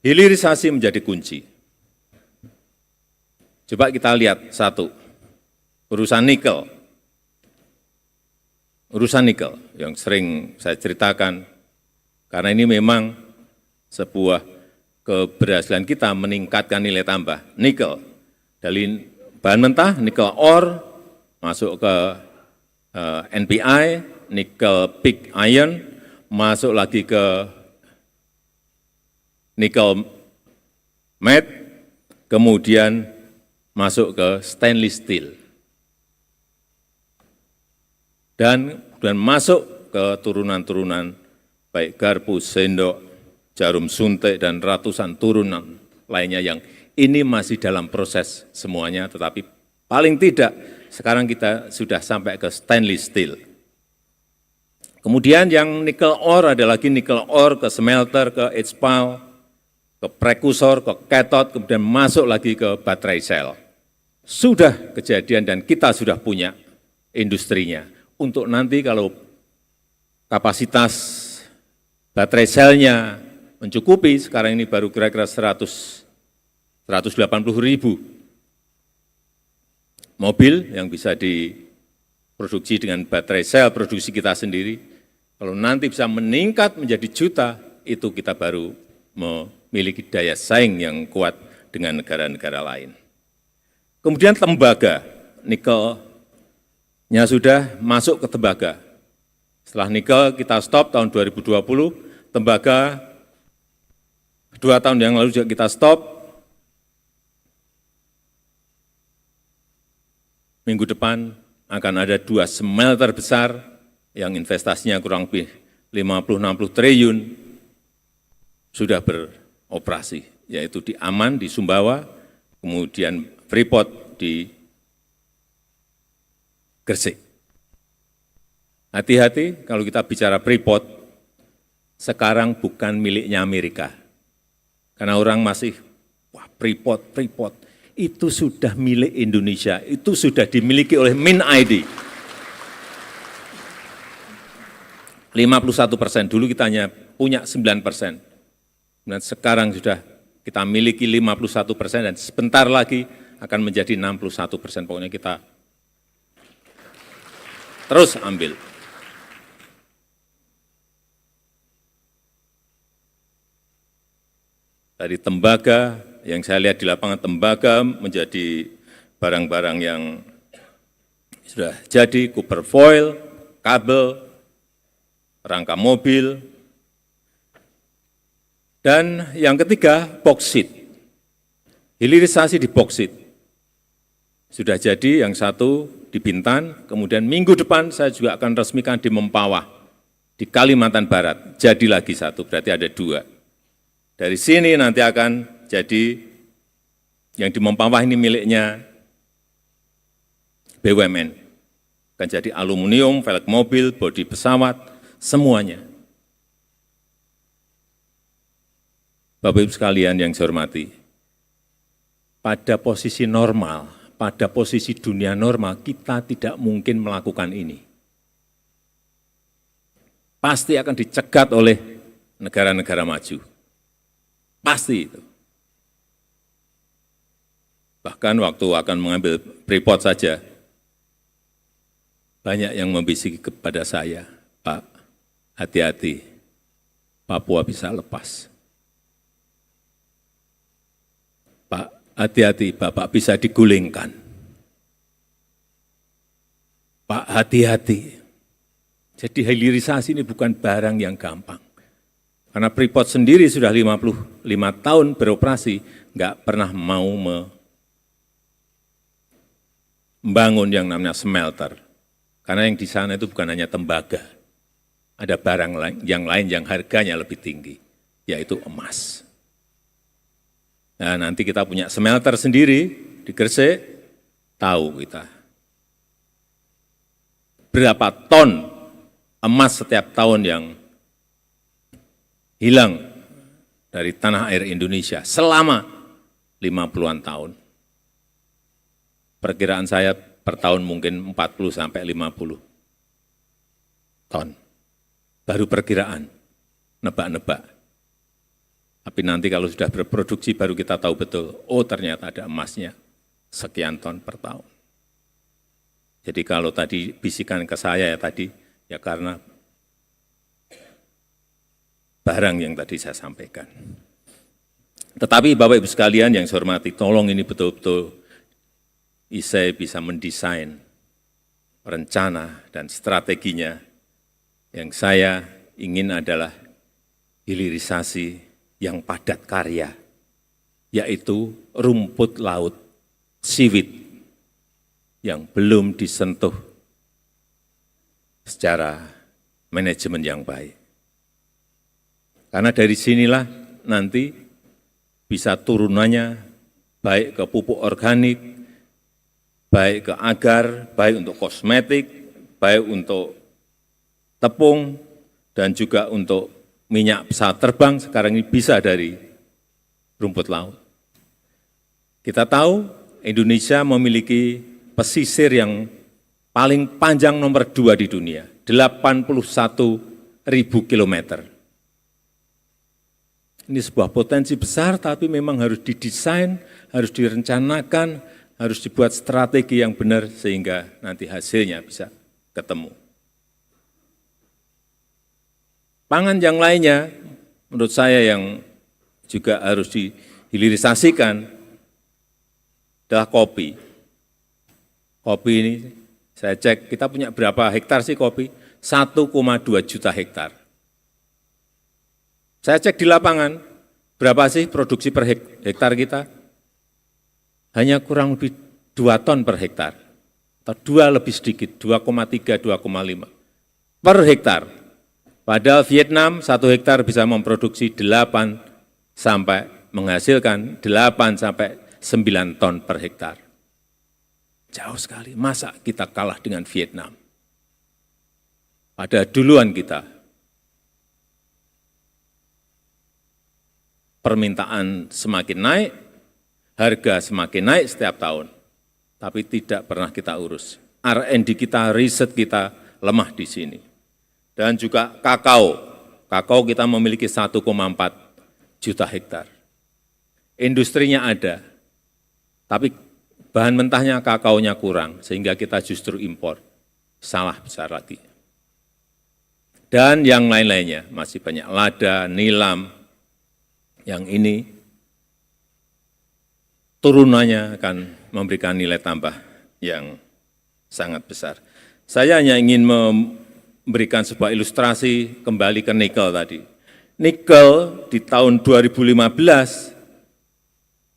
Hilirisasi menjadi kunci. Coba kita lihat satu, urusan nikel. Urusan nikel yang sering saya ceritakan, karena ini memang sebuah keberhasilan kita meningkatkan nilai tambah. Nikel, dari bahan mentah, nikel ore, masuk ke NPI, nikel pig iron, masuk lagi ke nikel matte, kemudian masuk ke stainless steel. Dan masuk ke turunan-turunan baik garpu, sendok, jarum suntik, dan ratusan turunan lainnya yang ini masih dalam proses semuanya, tetapi paling tidak sekarang kita sudah sampai ke stainless steel. Kemudian yang nikel ore ada lagi nikel ore ke smelter, ke HPAL, ke prekursor, ke cathode, kemudian masuk lagi ke baterai sel. Sudah kejadian dan kita sudah punya industrinya. Untuk nanti kalau kapasitas baterai selnya mencukupi, sekarang ini baru kira-kira 180.000 mobil yang bisa diproduksi dengan baterai sel produksi kita sendiri. Kalau nanti bisa meningkat menjadi juta, itu kita baru memiliki daya saing yang kuat dengan negara-negara lain. Kemudian tembaga, nikelnya sudah masuk ke tembaga. Setelah nikel kita stop tahun 2020, tembaga 2 tahun yang lalu juga kita stop. Minggu depan akan ada 2 smelter besar yang investasinya kurang lebih 50-60 triliun sudah beroperasi, yaitu di Aman, di Sumbawa, kemudian Freeport di Gresik. Hati-hati kalau kita bicara Freeport, sekarang bukan miliknya Amerika. Karena orang masih, wah Freeport, itu sudah milik Indonesia, itu sudah dimiliki oleh MinID. 51%, dulu kita hanya punya 9%. Dan sekarang sudah kita miliki 51% dan sebentar lagi akan menjadi 61%. Pokoknya kita terus ambil. Dari tembaga, yang saya lihat di lapangan tembaga menjadi barang-barang yang sudah jadi, copper foil, kabel, rangka mobil, dan yang ketiga, boksit. Hilirisasi di boksit. Sudah jadi yang satu di Bintan, kemudian minggu depan saya juga akan resmikan di Mempawah, di Kalimantan Barat. Jadi lagi satu, berarti ada 2. Dari sini nanti akan jadi, yang di Mempawah ini miliknya BUMN. Akan jadi aluminium, velg mobil, bodi pesawat, semuanya. Bapak Ibu sekalian yang saya hormati, pada posisi normal, pada posisi dunia normal, kita tidak mungkin melakukan ini. Pasti akan dicegat oleh negara-negara maju. Pasti itu. Bahkan waktu akan mengambil Freeport saja, banyak yang membisiki kepada saya, Pak, hati-hati, Papua bisa lepas. Pak, hati-hati, Bapak bisa digulingkan. Pak, hati-hati. Jadi hilirisasi ini bukan barang yang gampang. Karena Freeport sendiri sudah 55 tahun beroperasi, nggak pernah mau membangun yang namanya smelter. Karena yang di sana itu bukan hanya tembaga. Ada barang yang lain yang harganya lebih tinggi, yaitu emas. Nah, nanti kita punya smelter sendiri di Gresik, tahu kita berapa ton emas setiap tahun yang hilang dari tanah air Indonesia selama 50-an tahun. Perkiraan saya per tahun mungkin 40 sampai 50 ton. Baru perkiraan, nebak-nebak. Tapi nanti kalau sudah berproduksi baru kita tahu betul, oh ternyata ada emasnya sekian ton per tahun. Jadi kalau tadi bisikan ke saya ya tadi, ya karena barang yang tadi saya sampaikan. Tetapi Bapak Ibu sekalian yang saya hormati, tolong ini betul-betul saya bisa mendesain rencana dan strateginya. Yang saya ingin adalah hilirisasi yang padat karya, yaitu rumput laut, seaweed, yang belum disentuh secara manajemen yang baik. Karena dari sinilah nanti bisa turunannya baik ke pupuk organik, baik ke agar, baik untuk kosmetik, baik untuk tepung, dan juga untuk minyak pesawat terbang sekarang ini bisa dari rumput laut. Kita tahu Indonesia memiliki pesisir yang paling panjang nomor 2 di dunia, 81.000 kilometer. Ini sebuah potensi besar, tapi memang harus didesain, harus direncanakan, harus dibuat strategi yang benar sehingga nanti hasilnya bisa ketemu. Pangan yang lainnya, menurut saya yang juga harus dihilirisasikan adalah kopi. Kopi ini, saya cek, kita punya berapa hektar sih kopi? 1,2 juta hektar. Saya cek di lapangan, berapa sih produksi per hektar kita? Hanya kurang lebih 2 ton per hektar, atau 2 lebih sedikit, 2,3, 2,5 per hektar. Padahal Vietnam 1 hektar bisa memproduksi 8 sampai menghasilkan 8 sampai 9 ton per hektar. Jauh sekali, masa kita kalah dengan Vietnam? Pada duluan kita. Permintaan semakin naik, harga semakin naik setiap tahun, tapi tidak pernah kita urus. R&D kita, riset kita lemah di sini. Dan juga kakao. Kakao kita memiliki 1,4 juta hektar. Industrinya ada, tapi bahan mentahnya kakaonya kurang, sehingga kita justru impor. Salah besar lagi. Dan yang lain-lainnya, masih banyak lada, nilam, yang ini turunannya akan memberikan nilai tambah yang sangat besar. Saya hanya ingin memberikan sebuah ilustrasi kembali ke nikel tadi. Nikel di tahun 2015,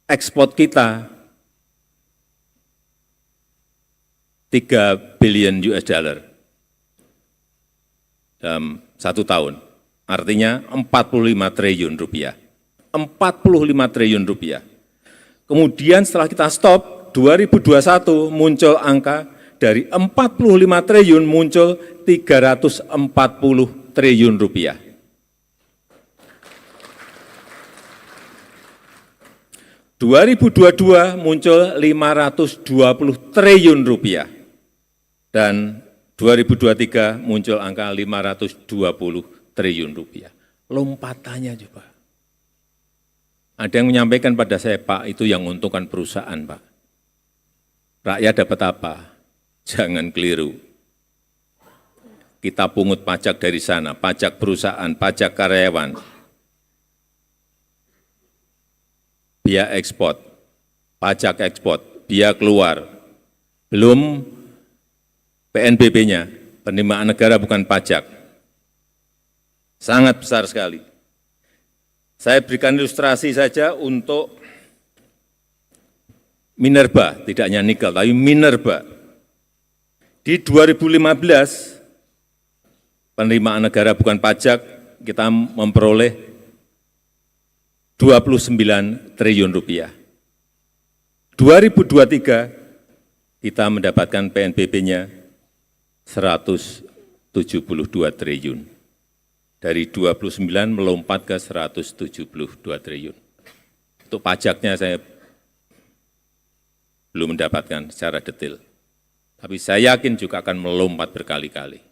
ekspor kita 3 billion US dollar dalam 1 tahun. Artinya 45 triliun rupiah. 45 triliun rupiah. Kemudian setelah kita stop, 2021 muncul angka dari 45 triliun muncul 340 triliun rupiah. ...2022 muncul 520 triliun rupiah. Dan 2023 muncul angka 520 triliun rupiah. Lompatannya coba. Ada yang menyampaikan pada saya, Pak, itu yang menguntungkan perusahaan, Pak. Rakyat dapat apa? Jangan keliru. Kita pungut pajak dari sana, pajak perusahaan, pajak karyawan, biaya ekspor, pajak ekspor, biaya keluar, belum PNBP-nya, penerimaan negara bukan pajak. Sangat besar sekali. Saya berikan ilustrasi saja untuk minerba, tidak hanya nikel, tapi minerba. Di 2015, penerimaan negara bukan pajak, kita memperoleh 29 triliun rupiah. 2023, kita mendapatkan PNBP-nya 172 triliun. Dari 29 melompat ke 172 triliun. Untuk pajaknya saya belum mendapatkan secara detail. Tapi saya yakin juga akan melompat berkali-kali.